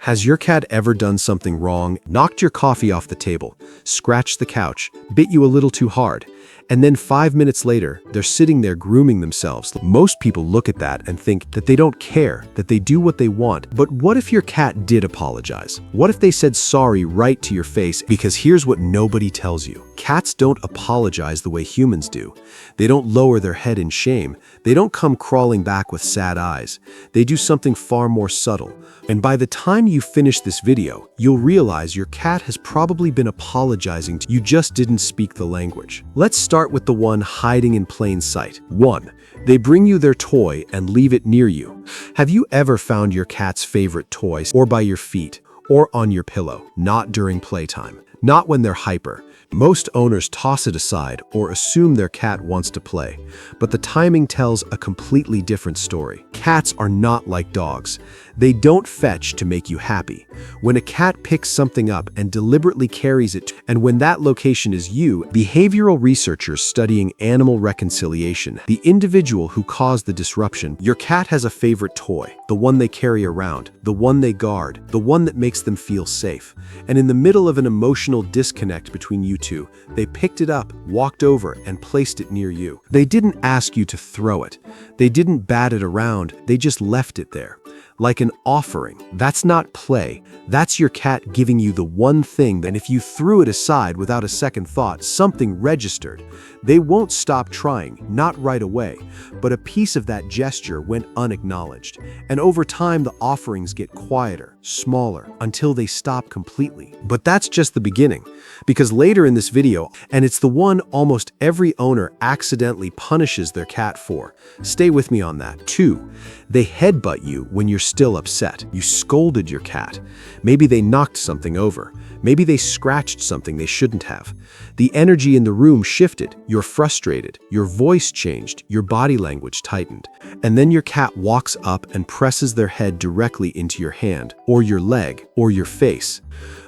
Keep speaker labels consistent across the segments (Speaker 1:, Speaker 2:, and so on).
Speaker 1: Has your cat ever done something wrong, knocked your coffee off the table, scratched the couch, bit you a little too hard, and then 5 minutes later, they're sitting there grooming themselves? Most people look at that and think that they don't care, that they do what they want. But what if your cat did apologize? What if they said sorry right to your face? Because here's what nobody tells you. Cats don't apologize the way humans do. They don't lower their head in shame. They don't come crawling back with sad eyes. They do something far more subtle. And by the time you finish this video, you'll realize your cat has probably been apologizing to you, just didn't speak the language. Let's start with the one hiding in plain sight. 1. They bring you their toy and leave it near you. Have you ever found your cat's favorite toy or by your feet or on your pillow? Not during playtime. Not when they're hyper. Most owners toss it aside or assume their cat wants to play, but the timing tells a completely different story. Cats are not like dogs. They don't fetch to make you happy. When a cat picks something up and deliberately carries it, and when that location is you, behavioral researchers studying animal reconciliation, the individual who caused the disruption, your cat has a favorite toy, the one they carry around, the one they guard, the one that makes them feel safe. And in the middle of an emotional disconnect between you two, they picked it up, walked over, and placed it near you. They didn't ask you to throw it. They didn't bat it around. They just left it there. Like an offering. That's not play. That's your cat giving you the one thing that if you threw it aside without a second thought, something registered. They won't stop trying, not right away, but a piece of that gesture went unacknowledged. And over time, the offerings get quieter, smaller, until they stop completely. But that's just the beginning, because later in this video, and it's the one almost every owner accidentally punishes their cat for. Stay with me on that. 2. They headbutt you when you're still upset. You scolded your cat. Maybe they knocked something over. Maybe they scratched something they shouldn't have. The energy in the room shifted. You're frustrated. Your voice changed. Your body language tightened. And then your cat walks up and presses their head directly into your hand, or your leg, or your face.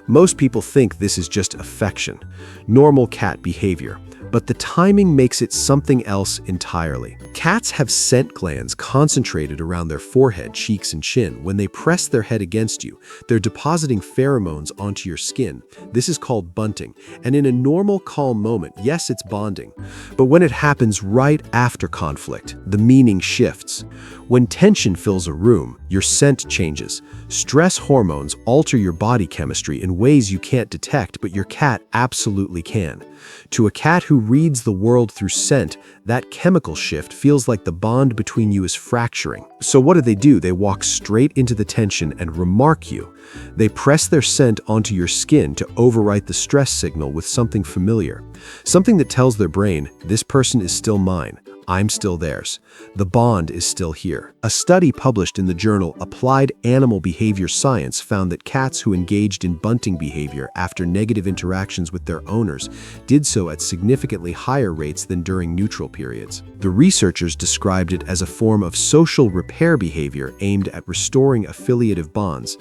Speaker 1: Most people think this is just affection, normal cat behavior. But the timing makes it something else entirely. Cats have scent glands concentrated around their forehead, cheeks, and chin. When they press their head against you, they're depositing pheromones onto your skin. This is called bunting. And in a normal, calm moment, yes, it's bonding. But when it happens right after conflict, the meaning shifts. When tension fills a room, your scent changes. Stress hormones alter your body chemistry in ways you can't detect, but your cat absolutely can. To a cat who reads the world through scent, that chemical shift feels like the bond between you is fracturing. So what do? They walk straight into the tension and remark you. They press their scent onto your skin to overwrite the stress signal with something familiar. Something that tells their brain, this person is still mine. I'm still theirs. The bond is still here. A study published in the journal Applied Animal Behavior Science found that cats who engaged in bunting behavior after negative interactions with their owners did so at significantly higher rates than during neutral periods. The researchers described it as a form of social repair behavior aimed at restoring affiliative bonds.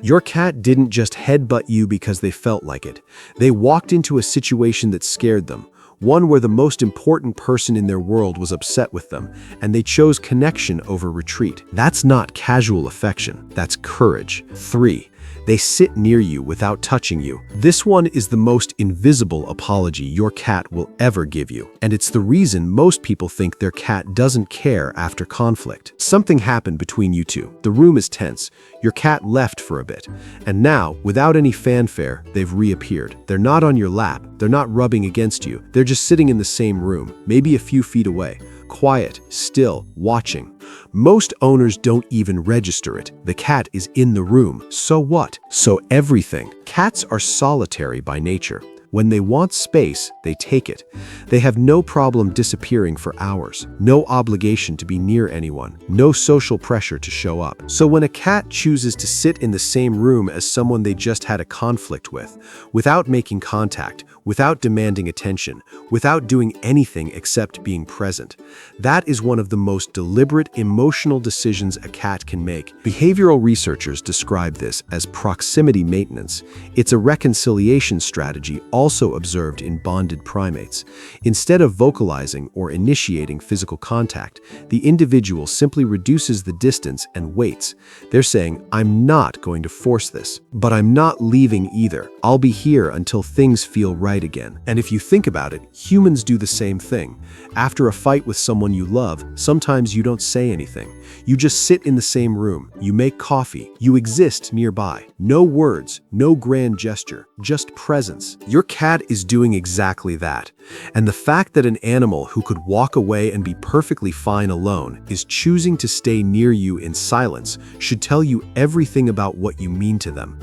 Speaker 1: Your cat didn't just headbutt you because they felt like it. They walked into a situation that scared them. One where the most important person in their world was upset with them, and they chose connection over retreat. That's not casual affection, that's courage. 3. They sit near you without touching you. This one is the most invisible apology your cat will ever give you. And it's the reason most people think their cat doesn't care after conflict. Something happened between you two. The room is tense. Your cat left for a bit. And now, without any fanfare, they've reappeared. They're not on your lap. They're not rubbing against you. They're just sitting in the same room, maybe a few feet away. Quiet, still, watching. Most owners don't even register it. The cat is in the room. So what? So everything. Cats are solitary by nature. When they want space, they take it. They have no problem disappearing for hours, no obligation to be near anyone, no social pressure to show up. So when a cat chooses to sit in the same room as someone they just had a conflict with, without making contact, without demanding attention, without doing anything except being present, that is one of the most deliberate emotional decisions a cat can make. Behavioral researchers describe this as proximity maintenance. It's a reconciliation strategy also observed in bonded primates. Instead of vocalizing or initiating physical contact, the individual simply reduces the distance and waits. They're saying, I'm not going to force this, but I'm not leaving either. I'll be here until things feel right again. And if you think about it, humans do the same thing. After a fight with someone you love, sometimes you don't say anything. You just sit in the same room, you make coffee, you exist nearby. No words, no grand gesture, just presence. Your cat is doing exactly that. And the fact that an animal who could walk away and be perfectly fine alone is choosing to stay near you in silence should tell you everything about what you mean to them.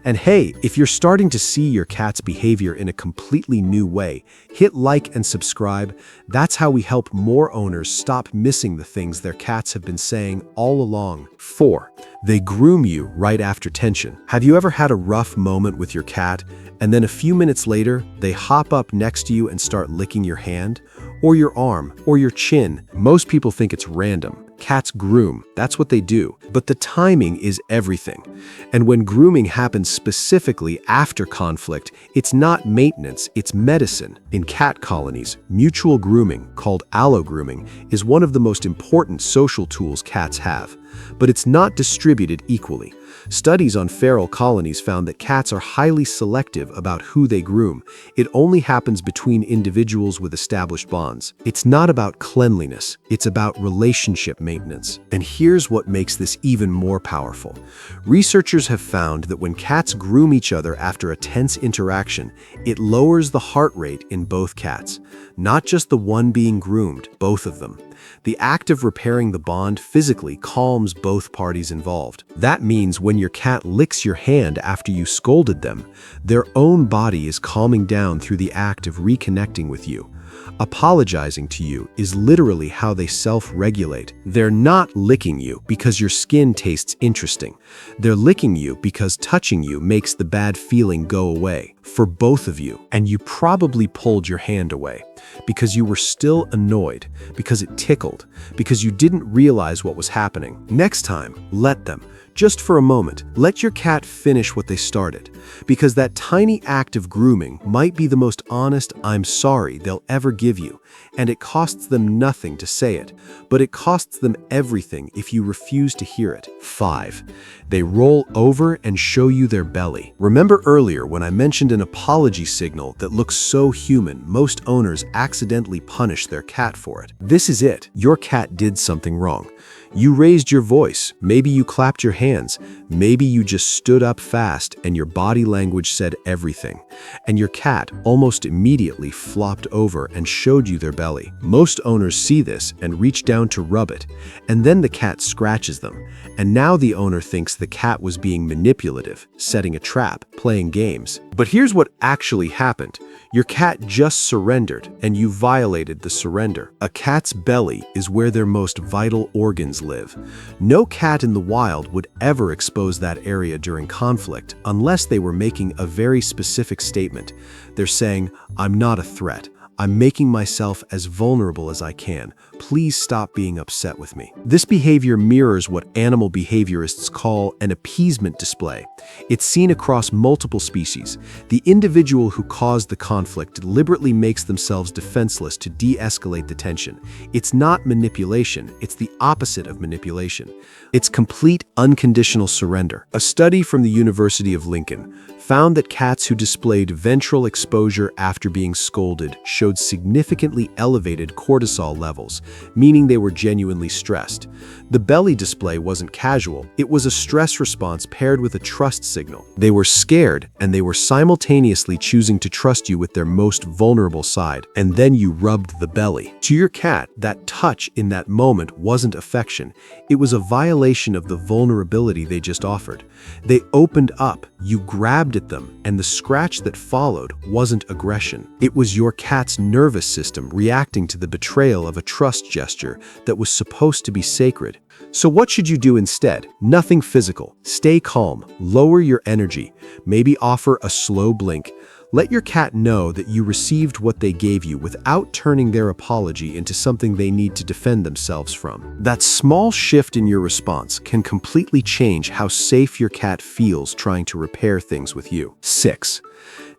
Speaker 1: And hey, if you're starting to see your cat's behavior in a completely new way, hit like and subscribe. That's how we help more owners stop missing the things their cats have been saying all along. 4. They groom you right after tension. Have you ever had a rough moment with your cat, and then a few minutes later, they hop up next to you and start licking your hand, or your arm, or your chin? Most people think it's random. Cats groom, that's what they do. But the timing is everything. And when grooming happens specifically after conflict, it's not maintenance, it's medicine. In cat colonies, mutual grooming, called allo-grooming, is one of the most important social tools cats have. But it's not distributed equally. Studies on feral colonies found that cats are highly selective about who they groom. It only happens between individuals with established bonds. It's not about cleanliness, it's about relationship maintenance. And here's what makes this even more powerful. Researchers have found that when cats groom each other after a tense interaction, it lowers the heart rate in both cats. Not just the one being groomed, both of them. The act of repairing the bond physically calms both parties involved. That means when your cat licks your hand after you scolded them, their own body is calming down through the act of reconnecting with you. Apologizing to you is literally how they self-regulate. They're not licking you because your skin tastes interesting. They're licking you because touching you makes the bad feeling go away for both of you. And you probably pulled your hand away because you were still annoyed, because it tickled, because you didn't realize what was happening. Next time, let them. Just for a moment, let your cat finish what they started, because that tiny act of grooming might be the most honest "I'm sorry" they'll ever give you, and it costs them nothing to say it, but it costs them everything if you refuse to hear it. 5. They roll over and show you their belly. Remember earlier when I mentioned an apology signal that looks so human, most owners accidentally punish their cat for it. This is it. Your cat did something wrong. You raised your voice, maybe you clapped your hands, maybe you just stood up fast and your body language said everything. And your cat almost immediately flopped over and showed you their belly. Most owners see this and reach down to rub it, and then the cat scratches them. And now the owner thinks the cat was being manipulative, setting a trap, playing games. But here's what actually happened. Your cat just surrendered, and you violated the surrender. A cat's belly is where their most vital organs live. No cat in the wild would ever expose that area during conflict unless they were making a very specific statement. They're saying, "I'm not a threat. I'm making myself as vulnerable as I can. Please stop being upset with me." This behavior mirrors what animal behaviorists call an appeasement display. It's seen across multiple species. The individual who caused the conflict deliberately makes themselves defenseless to de-escalate the tension. It's not manipulation, it's the opposite of manipulation. It's complete unconditional surrender. A study from the University of Lincoln found that cats who displayed ventral exposure after being scolded showed significantly elevated cortisol levels, meaning they were genuinely stressed. The belly display wasn't casual, it was a stress response paired with a trust signal. They were scared, and they were simultaneously choosing to trust you with their most vulnerable side, and then you rubbed the belly. To your cat, that touch in that moment wasn't affection, it was a violation of the vulnerability they just offered. They opened up, you grabbed at them, and the scratch that followed wasn't aggression. It was your cat's nervous system reacting to the betrayal of a trust gesture that was supposed to be sacred. So what should you do instead? Nothing physical. Stay calm, lower your energy, maybe offer a slow blink. Let your cat know that you received what they gave you without turning their apology into something they need to defend themselves from. That small shift in your response can completely change how safe your cat feels trying to repair things with you. 6.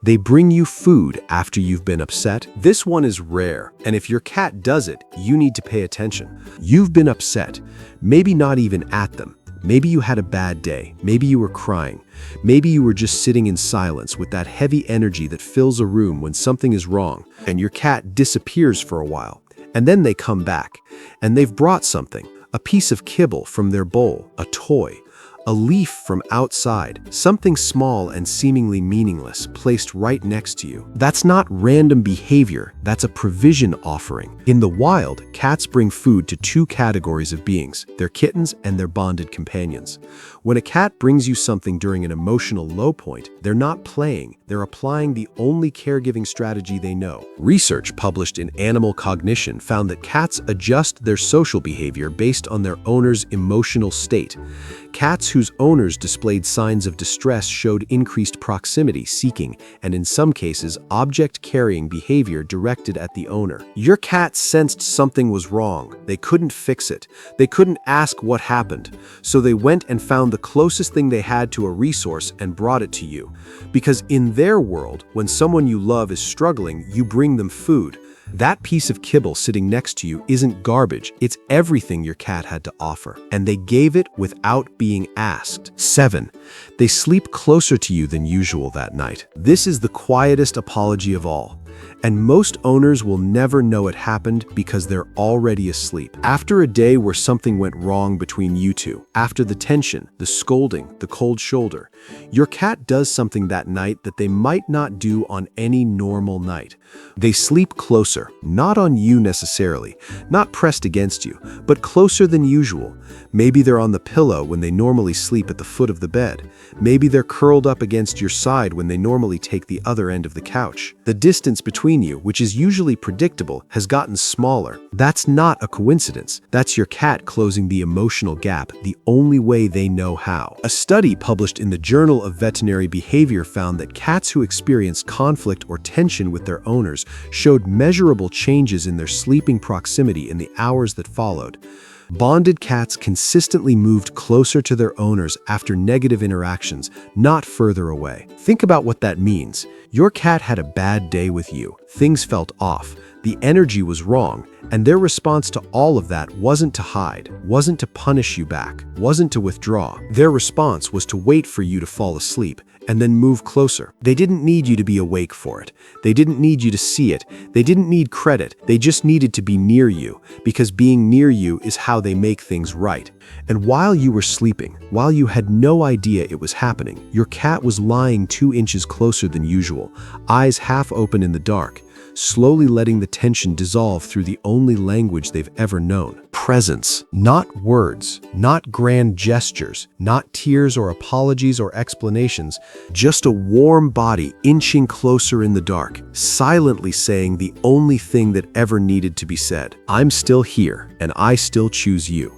Speaker 1: They bring you food after you've been upset. This one is rare, and if your cat does it, you need to pay attention. You've been upset, maybe not even at them. Maybe you had a bad day. Maybe you were crying. Maybe you were just sitting in silence with that heavy energy that fills a room when something is wrong, and your cat disappears for a while. And then they come back, and they've brought something, a piece of kibble from their bowl, a toy, a leaf from outside, something small and seemingly meaningless placed right next to you. That's not random behavior, that's a provision offering. In the wild, cats bring food to two categories of beings, their kittens and their bonded companions. When a cat brings you something during an emotional low point, they're not playing, they're applying the only caregiving strategy they know. Research published in Animal Cognition found that cats adjust their social behavior based on their owner's emotional state. Cats whose owners displayed signs of distress showed increased proximity seeking and, in some cases, object-carrying behavior directed at the owner. Your cat sensed something was wrong. They couldn't fix it. They couldn't ask what happened. So they went and found the closest thing they had to a resource and brought it to you. Because in their world, when someone you love is struggling, you bring them food. That piece of kibble sitting next to you isn't garbage, it's everything your cat had to offer. And they gave it without being asked. 7. They sleep closer to you than usual that night. This is the quietest apology of all. And most owners will never know it happened because they're already asleep. After a day where something went wrong between you two, after the tension, the scolding, the cold shoulder, your cat does something that night that they might not do on any normal night. They sleep closer, not on you necessarily, not pressed against you, but closer than usual. Maybe they're on the pillow when they normally sleep at the foot of the bed. Maybe they're curled up against your side when they normally take the other end of the couch. The distance between you, which is usually predictable, has gotten smaller. That's not a coincidence. That's your cat closing the emotional gap the only way they know how. A study published in the Journal of Veterinary Behavior found that cats who experienced conflict or tension with their owners showed measurable changes in their sleeping proximity in the hours that followed. Bonded cats consistently moved closer to their owners after negative interactions, not further away. Think about what that means. Your cat had a bad day with you. Things felt off. The energy was wrong, and their response to all of that wasn't to hide, wasn't to punish you back, wasn't to withdraw. Their response was to wait for you to fall asleep and then move closer. They didn't need you to be awake for it. They didn't need you to see it. They didn't need credit. They just needed to be near you, because being near you is how they make things right. And while you were sleeping, while you had no idea it was happening, your cat was lying 2 inches closer than usual, eyes half open in the dark, slowly letting the tension dissolve through the only language they've ever known. Presence, not words, not grand gestures, not tears or apologies or explanations, just a warm body inching closer in the dark, silently saying the only thing that ever needed to be said. I'm still here, and I still choose you.